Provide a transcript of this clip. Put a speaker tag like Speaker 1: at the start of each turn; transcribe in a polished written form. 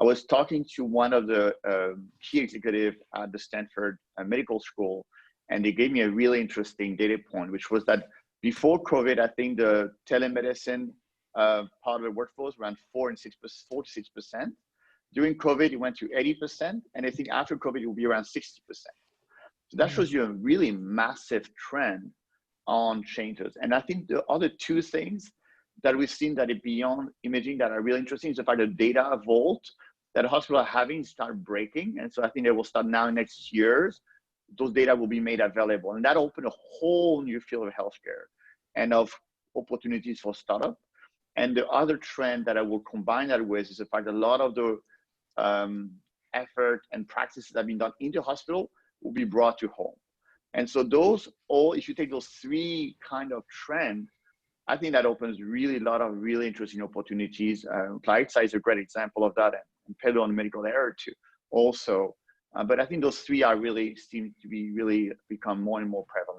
Speaker 1: I was talking to one of the key executives at the Stanford Medical School, and they gave me a really interesting data point, which was that before COVID, I think the telemedicine part of the workforce around 4 to 6%. During COVID, it went to 80%, and I think after COVID, it will be around 60%. So that shows you a really massive trend on changes. And I think the other two things that we've seen that are beyond imaging that are really interesting is the fact that data vault that hospitals are having start breaking. And so I think they will start now next years. Those data will be made available. And that opened a whole new field of healthcare and of opportunities for startup. And the other trend that I will combine that with is the fact that a lot of the effort and practices that have been done in the hospital will be brought to home. And so those all, if you take those three kind of trends, I think that opens really a lot of really interesting opportunities. Client-side is a great example of that, and Pedro on medical error too also. But I think those three are really seem to be really become more and more prevalent.